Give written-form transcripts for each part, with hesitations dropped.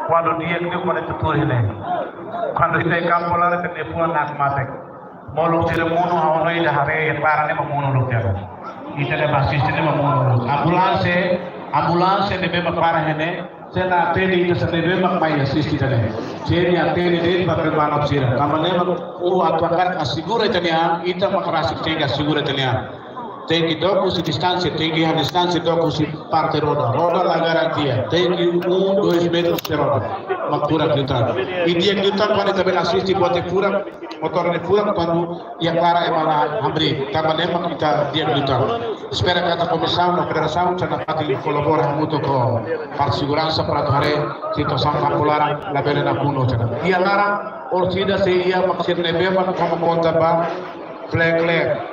Quando dia que quando tu tuh ini, quando kita kampola ke depan nak matek, molo sira mono hawono ida hare parane mamono lu tiada. Ita le basis ne mamono. Ambulance ne be makara hene, sena tedi ita sene be makmai assist tane. Seni atene de bakal manap sira. Kamane mak atuakan asegura tania, ita makrasik tega asegura tania. Tem dopo si distancia, tem que a distância dopo si parte roda. Roda la garantia. Tem que 1-2 metros de roda. Uma pura gritar. E dia gritar quando também assiste pode pura motor de pura quando ia para é malah abrir. Tá lembra que tá dia gritar. Espera que a comissão, a federação, já na parte colabora muito com a segurança para a situação popular na beira da Puno. E agora, orcida se ia maksir nebe como conta ba flag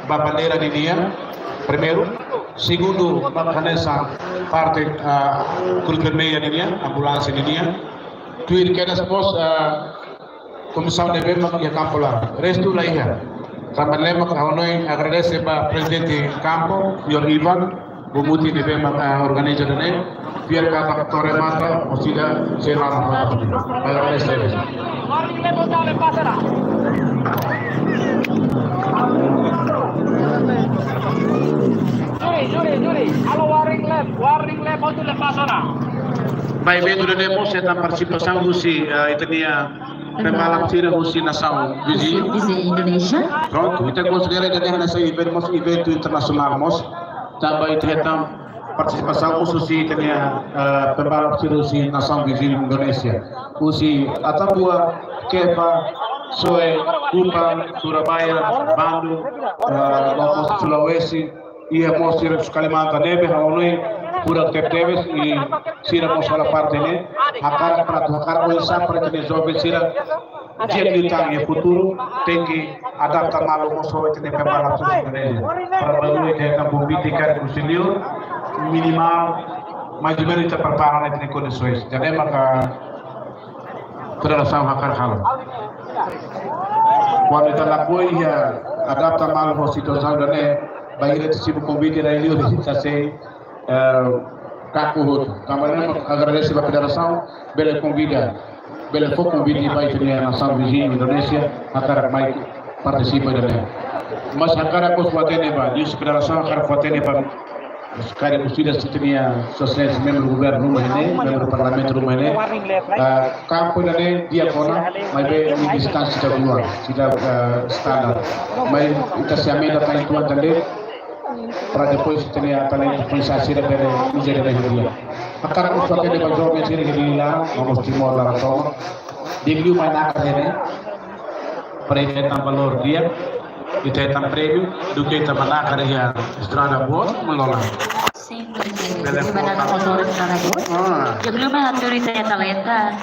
ba bandeira de dia, primeiro, segundo, nessa parte cruz vermelha de dia, ambulância de dia, tuir que depois comissão de bem que campo lá, resto lá ia. Também lembra que nós agradece para presidente campo, Yor Ivan, bumuti de bem organizador né, biar kata torre mata, osida serang mata, agradece. Juri, halo warning lab, mau lepas sana. Baik, betul dan demo saya tanpa participação Rusi, itu dia pembalap tira Rusi nação Vizi Indonesia. Pronto, kita considera que nessa evento internacional, mas também tem participação Rusi, itu dia pembalap tira Rusi nação Vizi Indonesia. Rusi atau buat Kepa, Soe, Kupang, Surabaya, Bandung, Lombok, Sulawesi. Ia mostrar os Kalimantan nebe hawnoi pura teves e sira mosala parte ne akara para akara oisa para que jovem sira dia que tá em futuro tem que adaptar mal o moço que tem que preparar tudo nele para balu que na política conselho minimal mais ou menos está preparado em condições jadi maka federação akar hal quando está lá ia adaptar mal a situação dele baik itu sibuk convite da Elio de se kaku kamarnya agradece a federação bela convida bela foi convite baik ini nação vizinha Indonesia agar baik participa dele mas agora kos watene ba di federação agora watene ba sekali usida setinya sosial membro governo rumah ini membro parlamento rumah ini campo ini dia kona mai be mi distância da luar tidak standar mai kita siamena para itu atender para depois ter a talento pensar se deve fazer da vida. Akar usah ke depan jawab sini gila, vamos timor la razón. Diglu mana kadene. Prêmio tam valor dia, kita tam prêmio, do que tam mana kadaya estrada boa, melola. Sim, bagaimana motor estrada boa? Diglu mana turista talenta.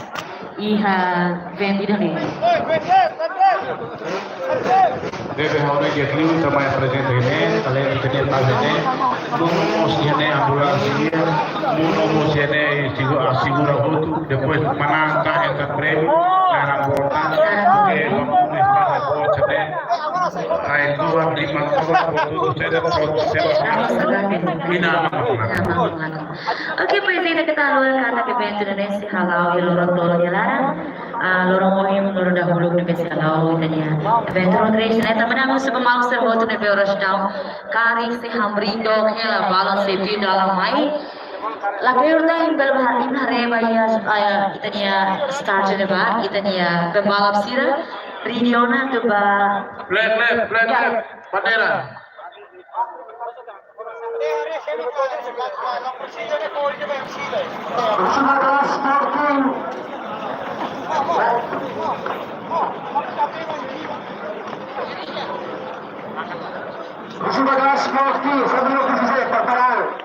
Iha vendido nih. Deve haver que aqui também presente ini, kalian tidak tahu ini, musimnya ambulância, musimnya segura outro, depois mana tá essa prêmio, cara importante, porque vamos estar boa também. Aí dua lima tudo sudah Oke, Presiden kita lalu kata event Indonesia halau lorong tolong dilarang, lorong muhim lorong dahulu Indonesia halau tanya event rotation. Eta menang sepemal serbotu nebe orasdam kari se hamrindo hela balance safety dalam mai. Lagi urang belum hari bahaya kita nia start neba kita nia pembalap sira Ridiona coba Flag, bandera. Sebagai sportif, sebelum selesai pertarungan.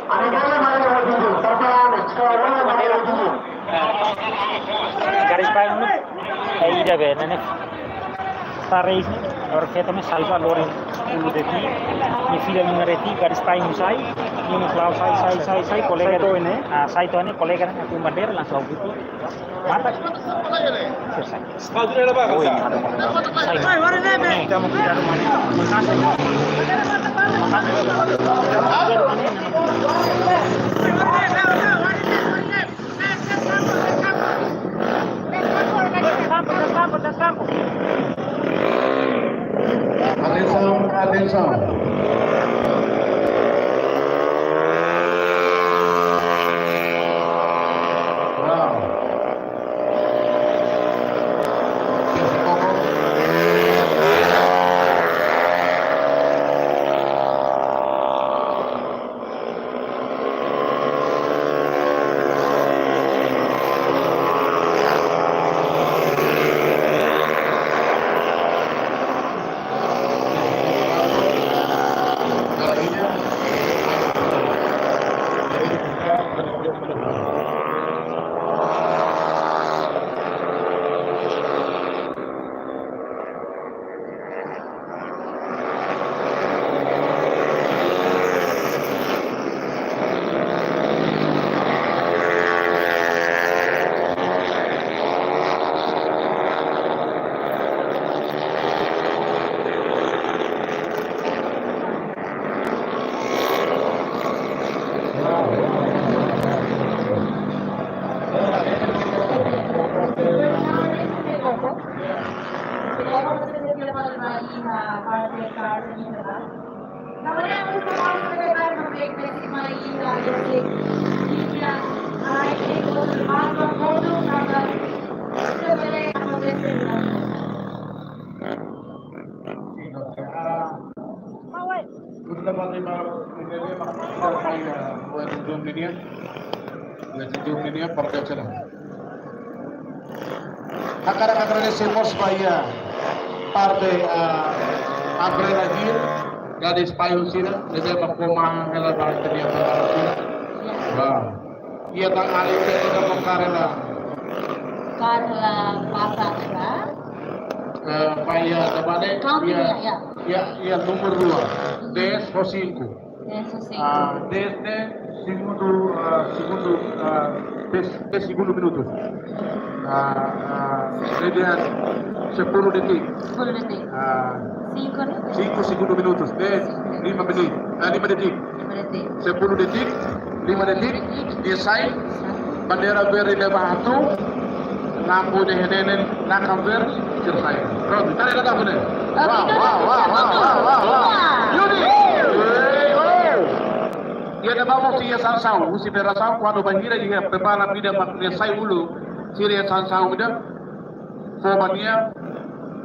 Ada dalam mana dulu? Pertarungan, sekarang mana dulu? Garis payung nu, kayak ida be, nene. Tarik, orang kita me salva lori ulu deki, ni fila minareti garis payung sai, ni muslau sai, kolega tu ini, sai tu ini kolega nak tu bandera langsung gitu. Mata. Bandera apa? Sai, kita mau kita rumah. Makasih. Sansao. Wow. Agradecemos vaya parte Adrenalin gadis payung sila nila magpumahang nila bakit kaniya para sila. Wow. Iya tang alin sa nila magkarela. Karla pasa na. Vaya dabane ya nomor 2 10 o 5. Eso sí. Desde segundo minutos. Kemudian 10 detik. 10 detik. 5 segundo minutos. 5 menit. 5 detik. 5 detik. 10 detik. 5 detik. Selesai. Bendera verde di bawah lampu di henen nakam verde selesai. Terus kita lihat apa nih? Wow. Yudi. Dia ada bawa si Sansao, si Sansao quando banheira dia prepara vida para sai ulu. Si Sansao dia formania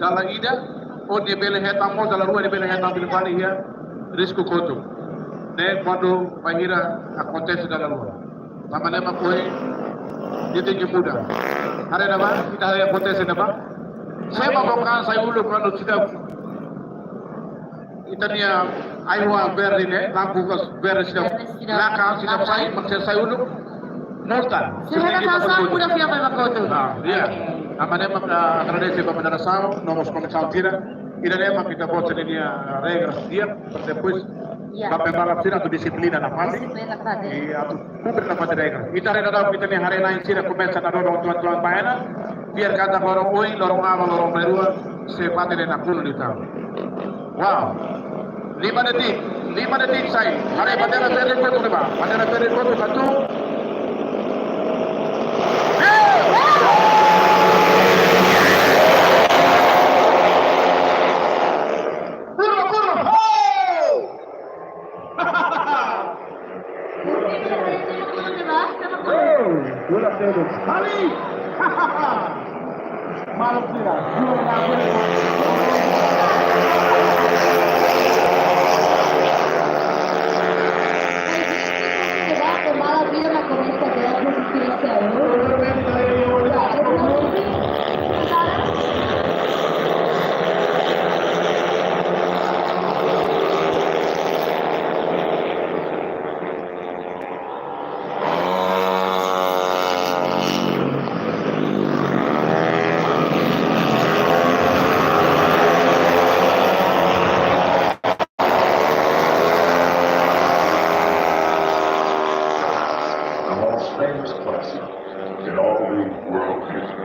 dalam ida o dia bela hetamo dalam rua dia bela hetamo di depan dia risco conto. Ne quando banheira acontece dalam rua. Sama nama koi dia tinggi muda. Hari nama kita hari acontece nama. Saya bawakan saya ulu quando sudah itania aywa verde ne lampu verde sudah belakang sudah saya ulu mortal. Sudah Sansao udah siap berfoto. Iya. Amanema agradece para mandar asao, no nos comenzamos tira. Iremos kita buat dia regras dia, depois Iya. para preparar tira tu disiplina na fase. Iya, tu cumpre na fase regras. Kita reda kita ni hari lain tira começa na dorong tuan paena. Biar kata lorong oi, lorong awa, lorong berua, sepate na pulo di tahu. Wow. 5 detik saya. Hari bandera verde foto ni ba? Bandera verde foto satu. Kali. Malam tidak. Tomar a vida na cabeça dela para famous classic in all the world music.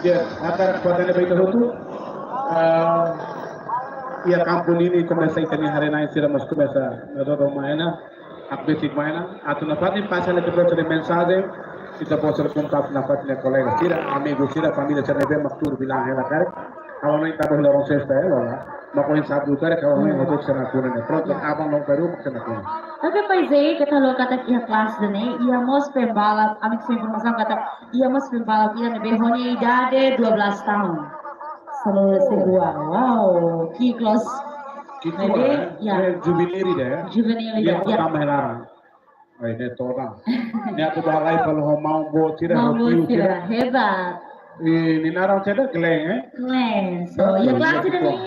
Ya, atar kuatnya baik itu. Ya kampung ini começa a ter hari naik sila mas começa a dar maina, update maina. Atau napat ni pasal itu proses mensagem, kita proses kontak napat ni kolega sila, amigo sila, família sila bem maktur bilang hela kare. Kalau naik tabah lorong sesta ya lola, makoin satu kare kalau naik untuk sana kuno ni. Pronto abang long peru maksudnya kuno. Tapi paizay kita lo kata ia kelas dene, ia mos pembalap, amik sa informasi kata ia mos pembalap ia na behoni idade 12 tahun. Selalu segua, wow, kiklos. Kita ya, jubileri deh. Juvenil Dia ya. pertama helara. Ay, neto na. Niya ko balay kalau mau buat sila, Mampu sila, hebat. ninarang sila, geleng Keren. So, ya kelas ini nih.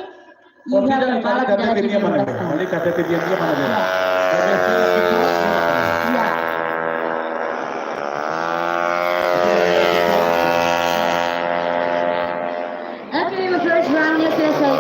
Oh, Iya, tidak, malah tidak kata dia mana dia? Malah kata dia mana dia? Kata sila itu, Iya. Oke, the first roundnya selesai.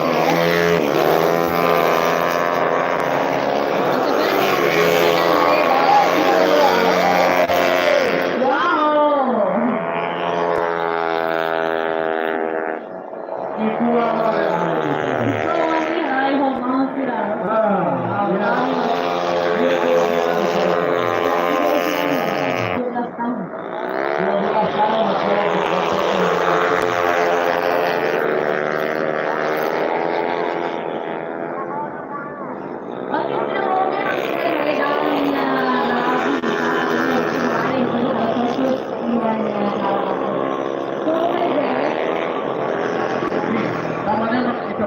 namanya kita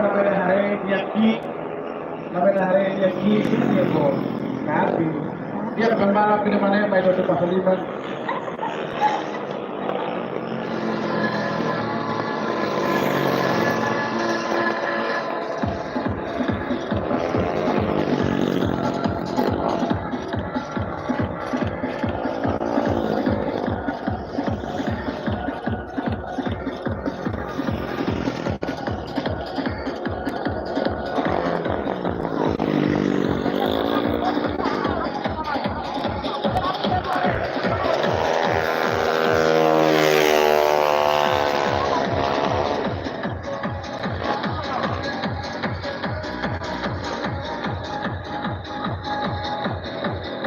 namanya hari dia ki dia kok kasi dia pembalap di mana yang main di pasal 5.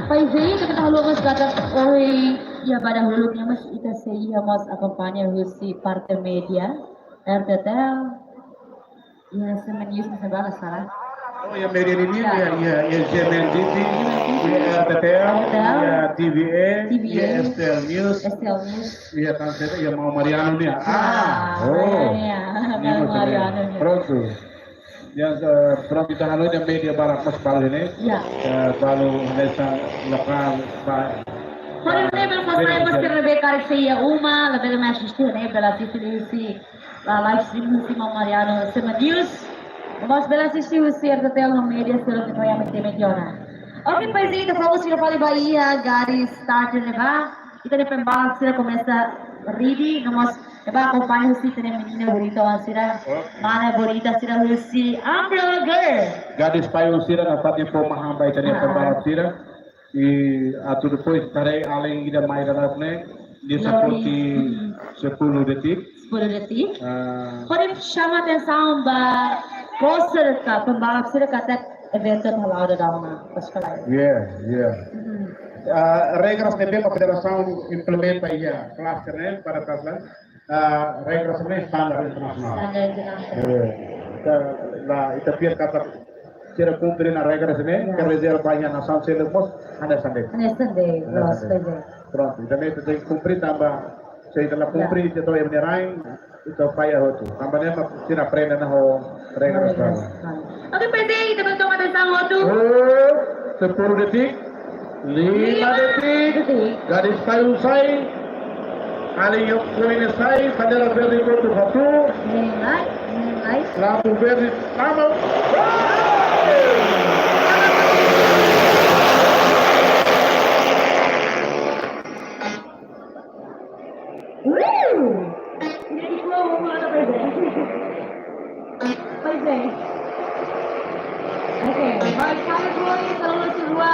Paizei kita tahu mas kata oi ya pada hulurnya mas kita sehingga mas akompanya husi partai media RTT ya semenius sebala salah. Oh ya media ini ya CNN TV, ya RTTL, ya TVA, ya STL News, ya kan saya ya mau Mariano nih. Ini Mariano. Pronto. Yang from kita halu yang media barat mas baru ini. Ya. Baru desa lokal. Por exemplo, fazer uma Rebecca Seia uma, lebih mais assistir, né? Pela assistir a live stream si Mariano Sema News. Mas pela assistir o RTTL no media, se não vai meter mediona. Ok, pois aí, então vamos ir para Bahia, Gary start levar. E daí pembal, se começa ready, nós levar acompanha o sítio, né? Menina bonita, sira, mana bonita, sira Lucy, Amber Girl. Gadis payung sira dapat pemahaman baik dari pembalap sira. Atau depois tarik alih ida mai dalamnya dia seperti 10 detik. 10 detik. Porém, chama atenção para poster ka pembalap sira kata evento halal da dauna pas kalai. Regras de a federação implementa aí a classe para trazer regras standar internasional. Lah itu biar kata sira cumprir na regras ini que reserva aí na nação sira mos ada sampai. Pronto, então itu tem cumprir tambah saya telah cumprir itu yang menyerang itu payah itu. Tambahnya sira aprenda na ho regras baru. Oke, PD, kita bentuk atenção waktu. 10 detik. 5 detik. Garis payung sai. Ali yang poin sai, bendera verde itu satu. Nilai. Lampu verde sama. Ini flow mana PD? PD. Oke, baik kali dua ini kalau masih dua.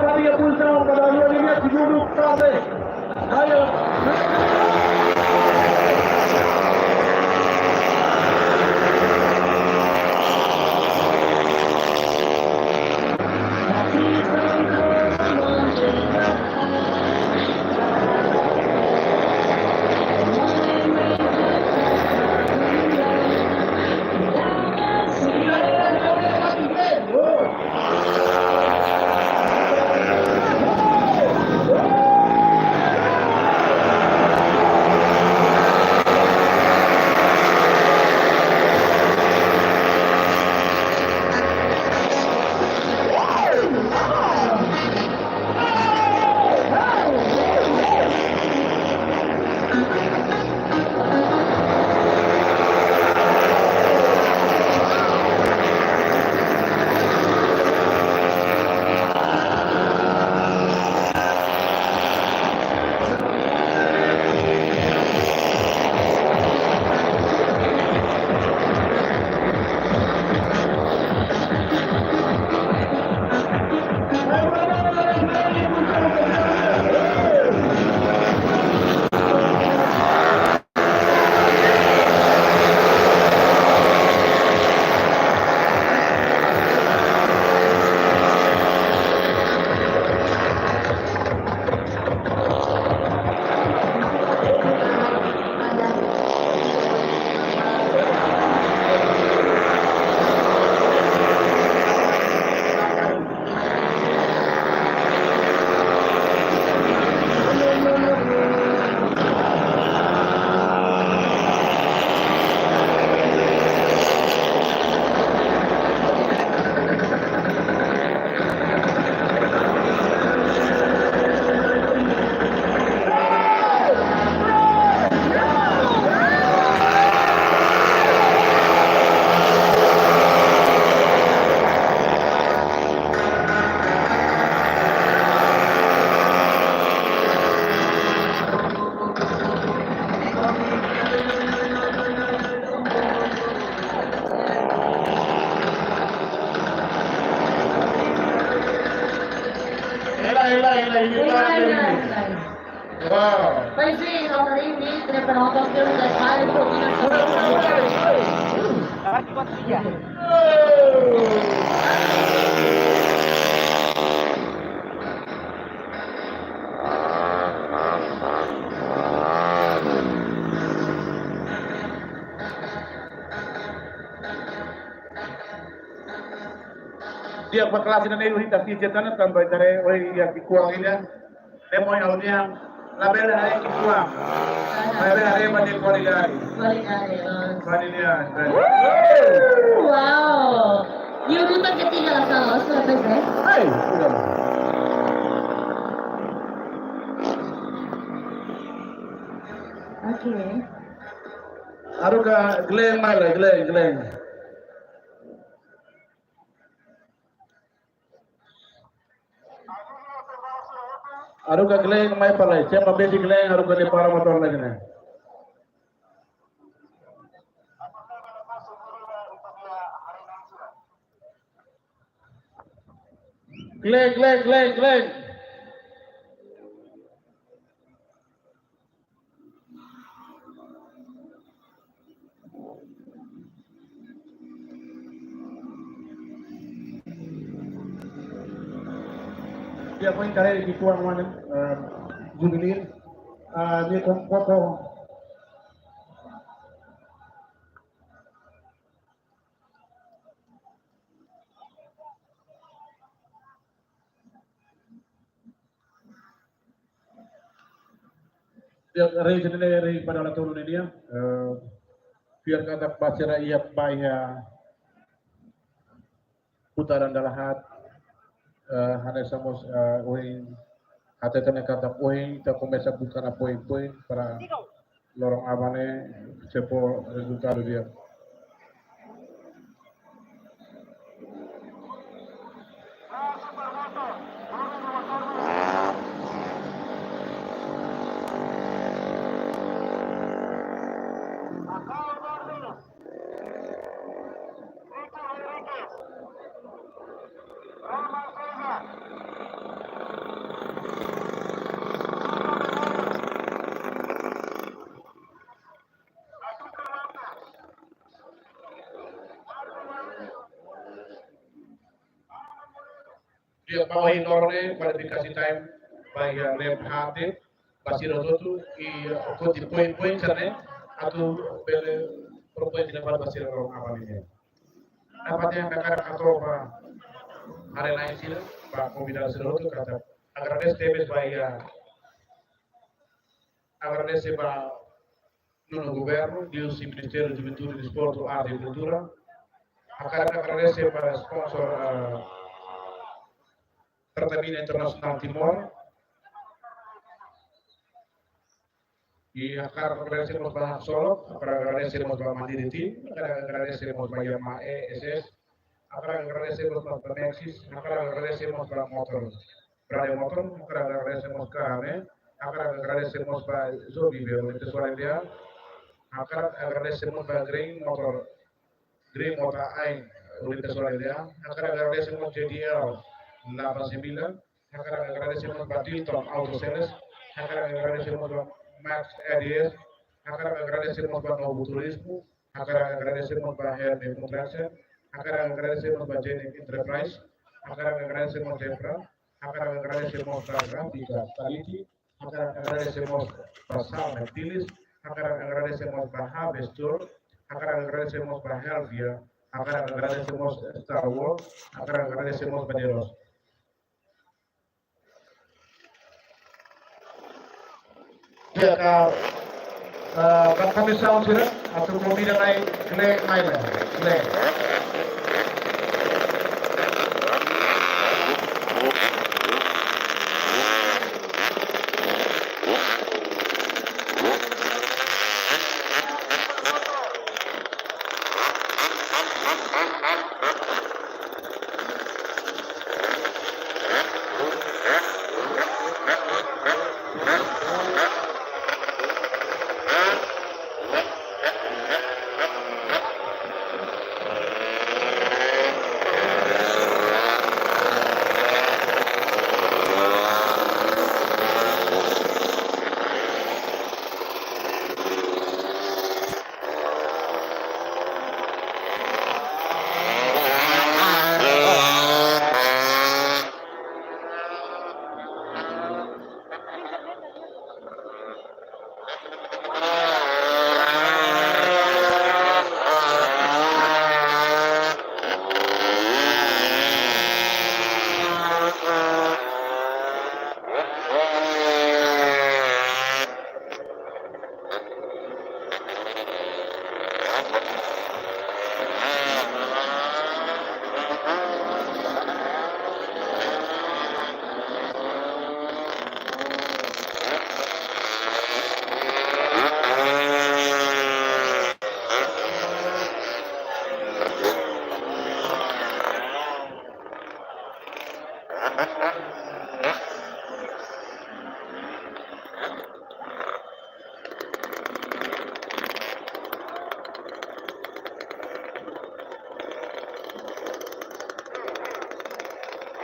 kali ya pulsa pada dua duduk sampai. Ayo. Wow. Pois sim, hari ini kita penonton film dan hari itu Dia berkelas ini kita tiada kan baik dari yang dikuang ini demo yang label hari dikuang label hari mandi kualitas kualitas. Wow. Yung utak ketinggalan sama Surabaya, Bes. Hai, sudah. Oke. Aruga Glenn mana Glenn. Aruga Glenn mai palai. Siapa bedi Glenn aruga ni para motor lagi ni. Glenn. Dia pun kare di kuang mana jubilin dia foto dia rei pada la turun dia biar kata baca ia bayar putaran dalahat hanya samos oin hata tane kata oin ta começa bukan poin para lorong abane sepo resultado dia. dia bawahi norme kualifikasi time by rep hati basiro tu koti poin sana atau bele propoin di dapat basiro orang awal ini. Dapatnya kakak atau hari lain sila pak kombinasi tu kata agar ada stebes by agar ada seba no governo di un Ministero di Gioventù di Sport Arte e Cultura agar ada seba sponsor Pertamina Internasional Timor. Y acá agradecemos a Solo, acá agradecemos a Mandiri Team, acá agradecemos a Yamaha ESS, acá agradecemos a Nexis, acá agradecemos a Motor, Radio Motor, acá agradecemos a KM, acá agradecemos a Zobi de Tesorería, acá agradecemos a Green Motor Ain de Tesorería, acá agradecemos a JDL La Basimila, acá agradecemos a Tilton Autoceles, acá agradecemos a Max Aries, acá agradecemos a Novo Turismo, acá agradecemos a Hermes Contraction, acá agradecemos a Genetic Enterprise, acá agradecemos a Efra, acá agradecemos a Gráfica Quality, acá agradecemos a Sam Actilis, acá agradecemos a Harvestor, acá agradecemos a Helvia, acá agradecemos a Star Wars, acá agradecemos a Delos. Ya kami sound sudah atau kopi dan naik Island.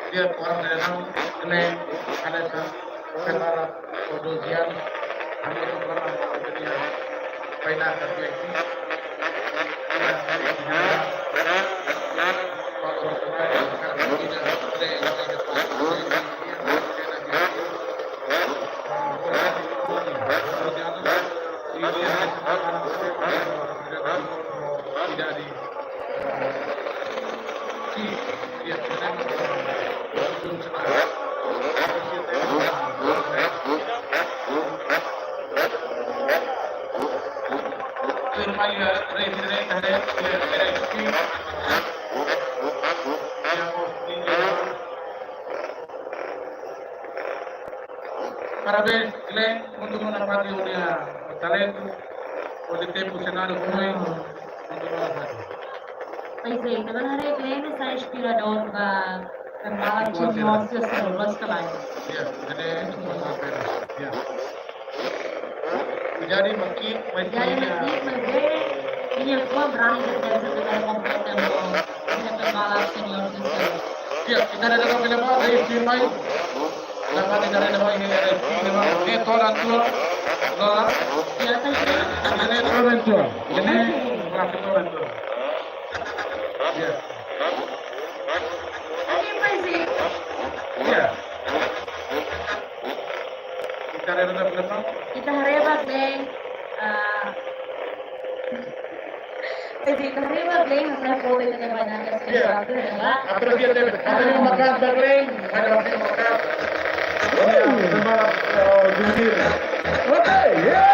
Dia orang dalam ini ada secara produksian kami pernah menjadi final terbaik. Parabéns, Glenn, untuk menepati dunia talento, untuk tempo cenário ruim, untuk menepati. Pois é, sebenarnya Glenn saya inspirador para marketing nosso serviço também. Ya, jadi ya. Jadi makin Jadi ini semua berani dari sebagai kompeten ini pembalap senior senior. Ya, kita ada dalam film dari Firmai. Dapat tidak ada lagi ini toran tua. Ya, saya Ini toran tua. Ini berapa toran tua? Ya. Ini pasti Iya. Kita ada belakang. Kita harap Beng. Kita harap Beng hasil foto itu banyak sesuatu adalah Atau dia ada makan berleng, ada waktu makan. Sama jumir. Oke, ya.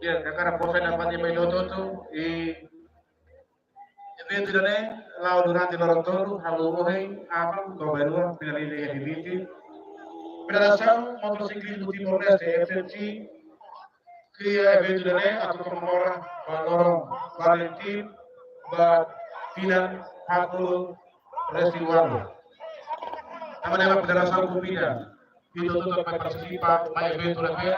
Dia kakara posa na pandi may lototo evento dane lao durante loro todo halu ohe apam do berua pinalili edibiti Federação Motociclismo Timor-Leste FMC que evento dane atau pemora loro Valentin ba Finan Hakul Resiwalo nama Federação Kupida itu untuk partisipa mai evento dane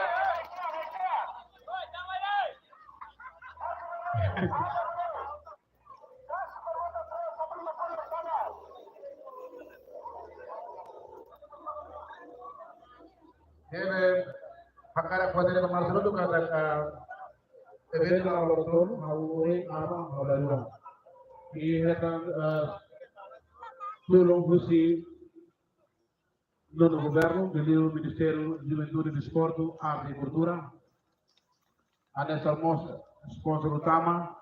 Deve pakara poder tomar solo kada evento na lotor hawi ama holalua. Ini kan tulong busi no governo do Ministério de Juventude e Desporto e Agricultura. Ada somos sponsor utama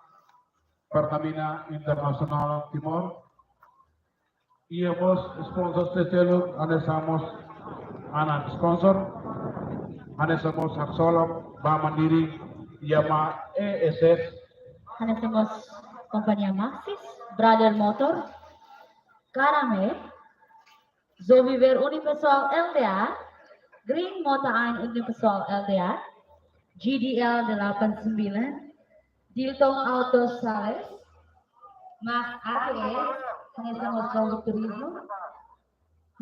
Pertamina Internasional Timor. Ia bos sponsor terceluk ada somos anak sponsor, ada somos hak solok, Bank Mandiri, Yamaha ESS, Ada somos Compañía Maxis, Brother Motor, Karame, Zoviver Unipessoal LDA, Green Motor Unipessoal LDA, GDL 89, Diltong Auto Sales, Max ATS, ada somos Produk Turismo,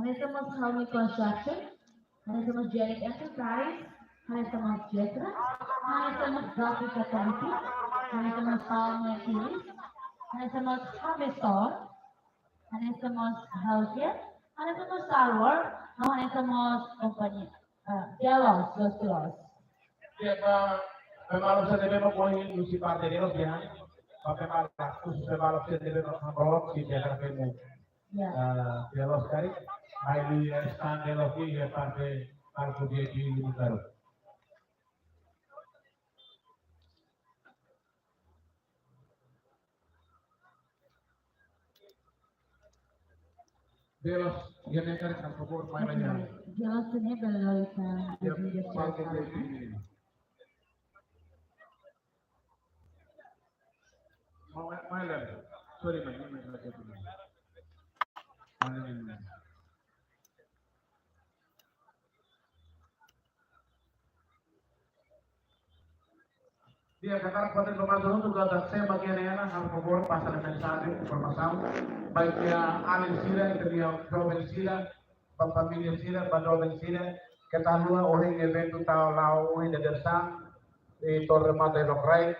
ada somos Helmi Construction, ada somos Janet Enterprise, ada somos Jetra, ada somos Graphic Authority, ada somos Palmer Tourist, ada somos Hamestor, ada somos Healthcare, ada somos Salwar, ada somos Company Jalos, Los Tulos. Dia pembalap saya debemos poin musi parteneros ya, pembalap khusus pembalap saya debemos membawa si jalan kemu. Ya. De los cari, ahí están de los que ya parte al dia di lugar. De los ya me cari por favor mai banyak. Jalos ini berlalutan Ya di parte depan. de mai lagi. Sorry mai lagi. Dia katakan pada pemasukan juga saya bagian yang hal pokok pasal mensaje informasi baiknya alin sila dia provinsi sila pamilya sila badroven sila ketahuan orang evento tahu lau ini dersan di Torre Mata Lokrai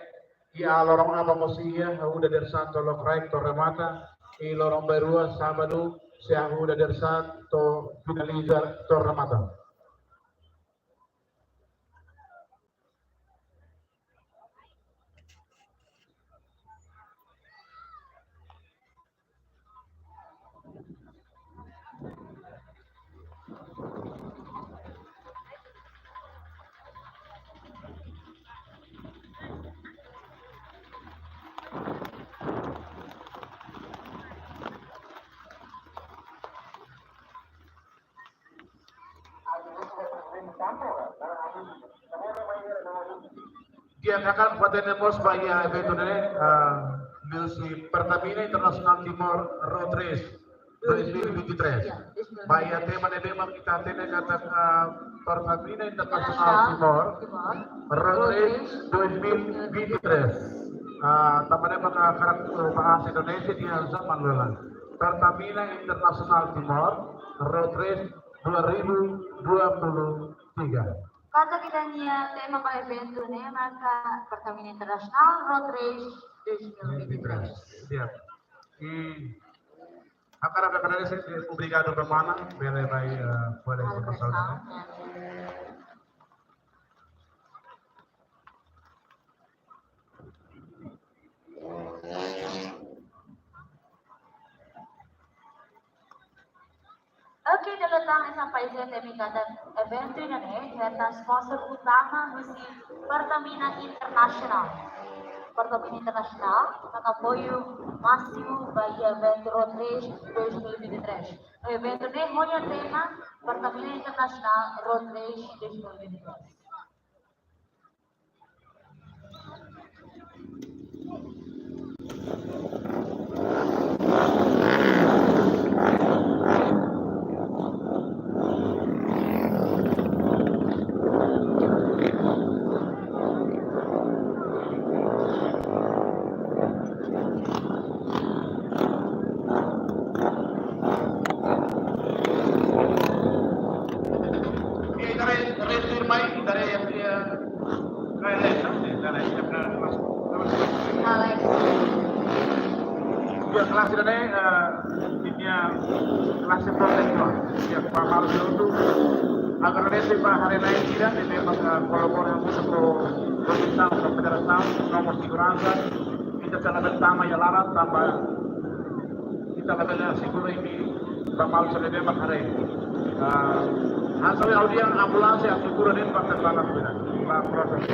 ia lorong apa musia udah dersan Lokrai Torre Mata i lorong berua Sabado siang udah dersan to finalizar Torre Mata. Diangkat pada nemos bahaya evento ini milsi Pertamina Internasional Timor Road Race 2023. Bahaya tema kita kata Pertamina Internasional Timor Road Race 2023. Tampaknya mengakarak bahasa Indonesia di zaman lalu. Pertamina Internasional Timor Road Race 2023. Kata kitanya tema para evento ne maka Pertamina International Road Race 2023. Siap. Agora agradecer, obrigado Romana, bela vai por essa passagem. Oke, datang sampai demi kata evento ini serta sponsor utama mesti Pertamina International. Pertamina International akan apoio máximo bagi evento Road Race 2023. O evento ini hanya tema Pertamina International Road Race 2023. Ya kelas ini timnya kelas protektor. Ya Pak Marus itu agar nanti Pak hari naik tidak ini kolaborasi yang bisa pemerintah federasi nomor segurança kita cara bersama ya larat tambah kita katanya seguro ini Pak Marus ini Pak hari. Hasil audian ambulans yang seguro ini Pak terbangan benar Pak proses.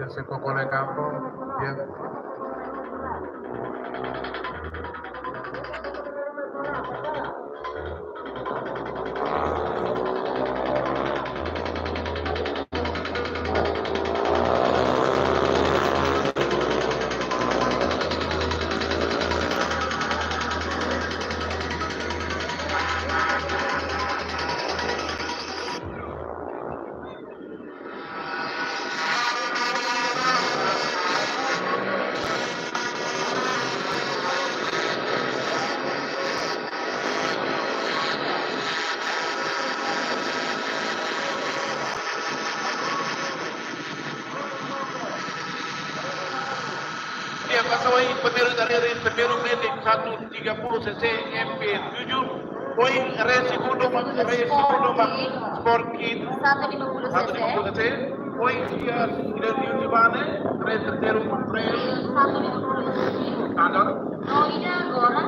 Se tocó en el campo, bien. Dia kasawai petir dari petir medik 130 cc MP7 poin resikudo bang sport kit 150 cc 150 cc poin dia dari mana terteru trail 150 cc standar oh ini agora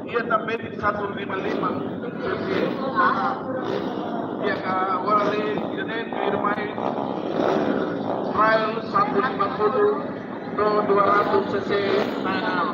dia também di 155 cc dia ka agora ali dia firmai trial 150 pro 200 cc nah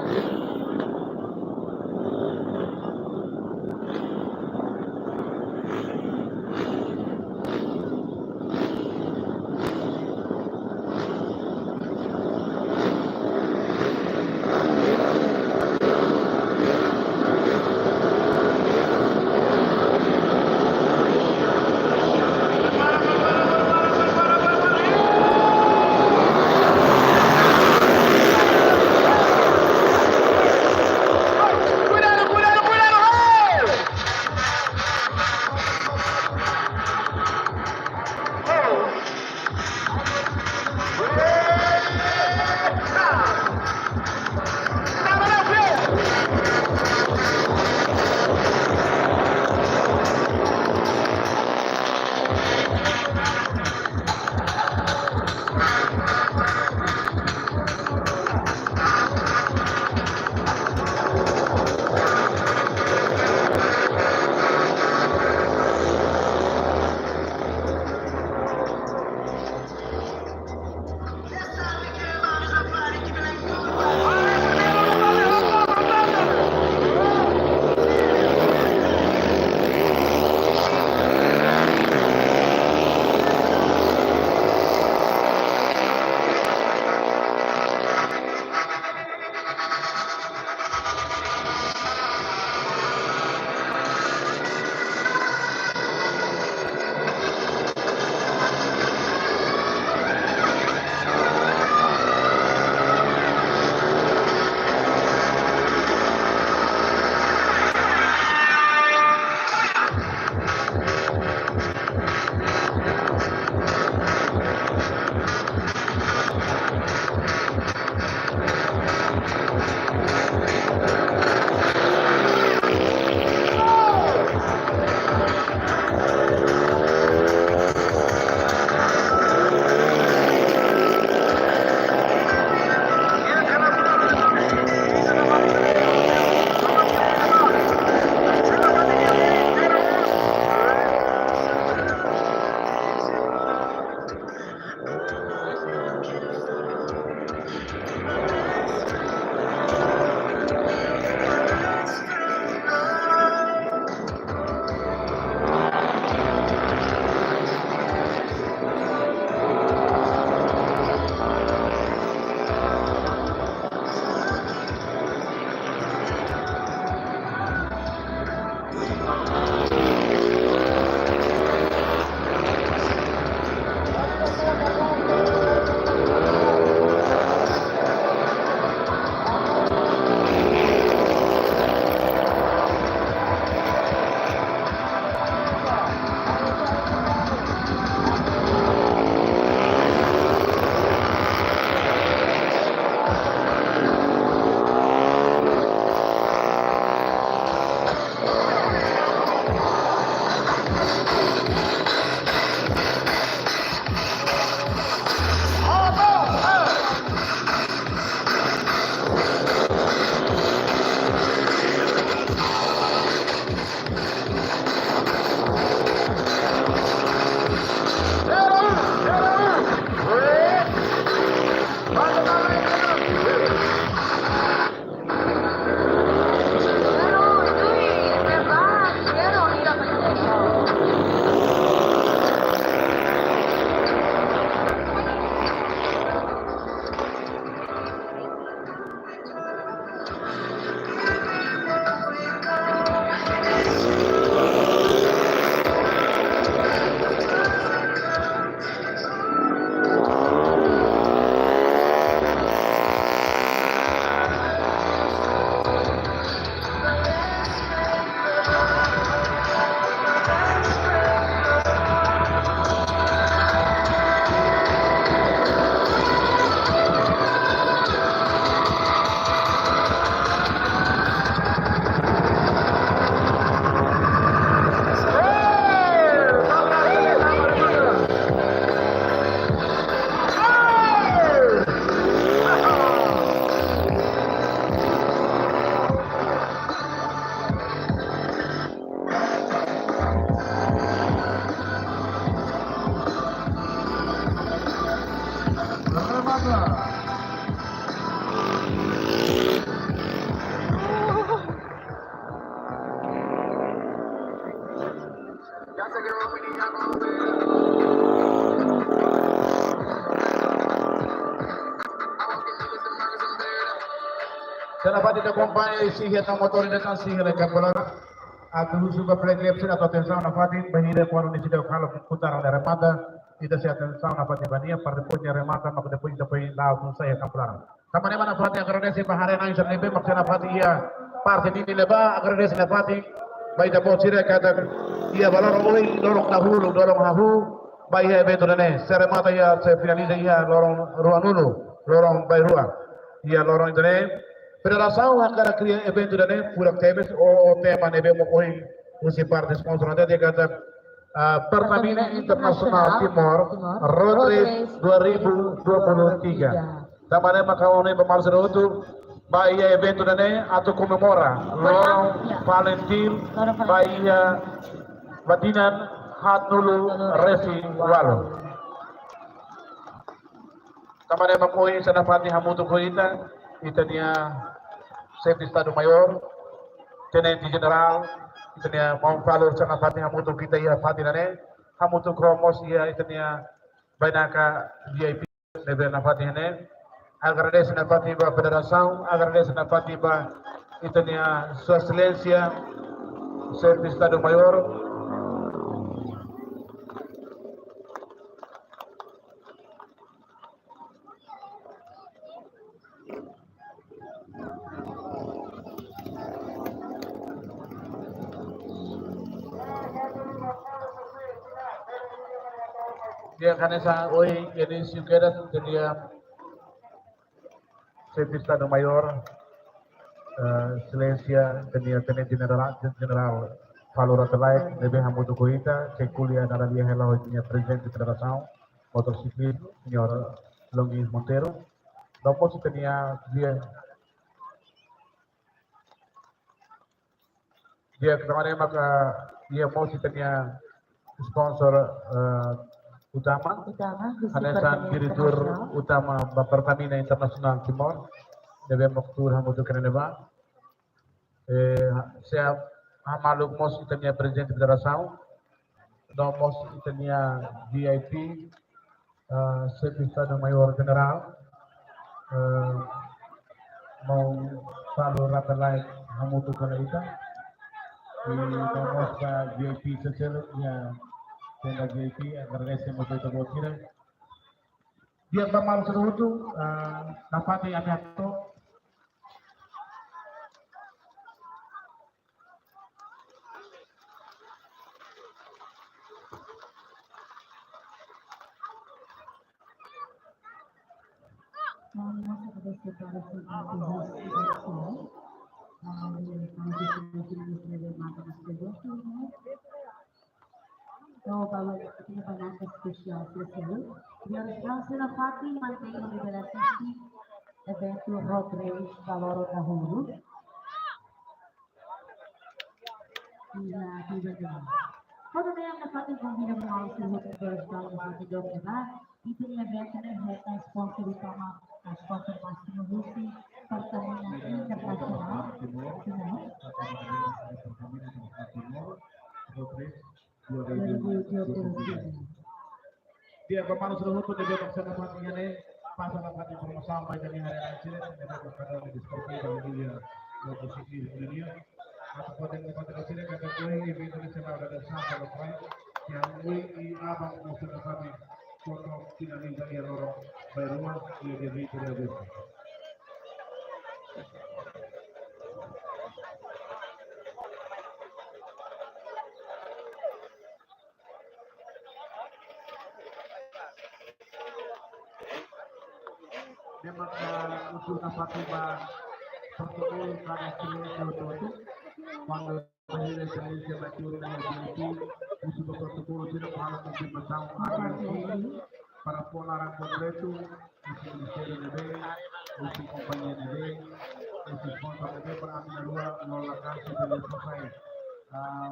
Dapat diakompanyai sihat ng motor na kan sihat ng kapulara at suga pregrepsin atau atenção na fatin bahira quando necessita fala putaran da remata ita se atenção na fatin bania para depois da remata maka depois depois lá com saya kapulara tamane mana fatin agradece bahare na isa nebe maksana fatin ia parte ini leba agradece na fatin bai da bocire kata ia balor oi lorong dahulu lorong hahu bai evento ne se remata ia se finaliza ia lorong ruanulu lorong bai rua ia lorong ini Federação akan cria evento dan pura temes o tema nebe mo koi usi parte sponsor ada dia kata Pertamina Internasional Timor Road Race 2023. Tamane makaone pemalsu itu bahia evento dan atau comemora Lorong Valentin bahia Batinan Hatnulu Racing Walo. Tamane makoi sana pati hamutu koita itanya Safety Estado Mayor, Tenente General, itanya mau valor sana pati hamutu kita ya pati nane, hamutu kromos ya itanya banaka VIP nebe na pati hane, agradeço na pati ba federação, agradeço na pati ba itanya Sua Excelência, Safety Estado Mayor. Dia kanesa oi jadi sukera dia Safety Estado Mayor Excelência dia Tenente General Valor Atlete debe hamutu koita que kuliah nara dia hela hoinya Presidente Federação Motociclismo Senhor Longis Monteiro Dopo tenia dia kemarin maka dia mau tenia sponsor utama Hanesan Direktur Utama Pertamina Internasional Timor debe maktur hamutu keneba saya hamaluk mos itania Presidente Federação do mos itania VIP Safety Estado Mayor General mau selalu rata lain hamutu keneba di nomor VIP seselnya tenda VIP agradece muito a vocês. Dia bamal seru itu dapat diatur. Então, para a banana especial terceiro, e a França Fati mantém o nível assistir evento Road Race Valor da Hulu. E na TV de lá. Quando vem a Fati combina com a Alceu do Estado do Fati do Quebec, e tem evento na reta sponsor utama, a sponsor Mastino Russi, Pertamina Internacional, Dia bermalu seluruh itu dia bersama patinya nih pasal pati bersama banyak yang ada di sini dan pada diskusi dan dia posisi dunia atau pada di sini kata gue ini internasional ada sampai lepas yang ini abang musuh kami foto tidak dari lorong baruan dia jadi tidak bisa. Memang usul Fatima protokol pada itu quando menjadi Indonesia bacur dan LGBT usul protokol itu harus bersama para polaran kompleto usul Ministeri Negeri usul kompanya negeri usul sponsor negeri berambil dua nolak kasih dari selesai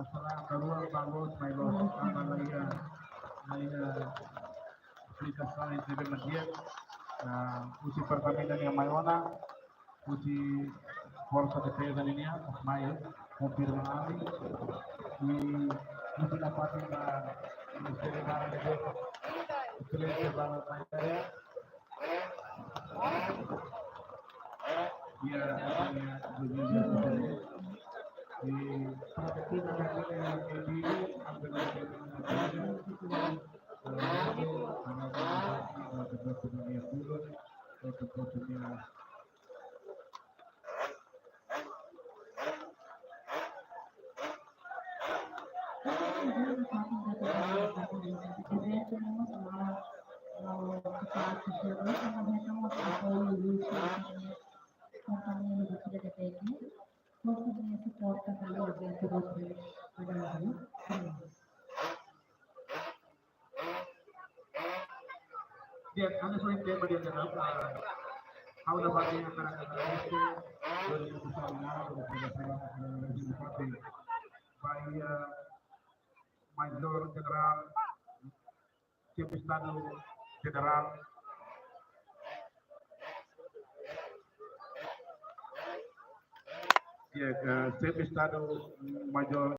setelah kedua bagus Milo karena lagi aplikasi lain TV media uji pertamina yang Mayona, uji Forza Defesa Linea, Mayo, mobil mengalami, uji dapati Ministeri Barang itu, Ministeri Barang Saya, dia di strategi negara yang ini dia anda selain dia beri dalam kau dapat yang akan itu dari pusat negara dari partai by Major General Chief Estado General Chief Estado Major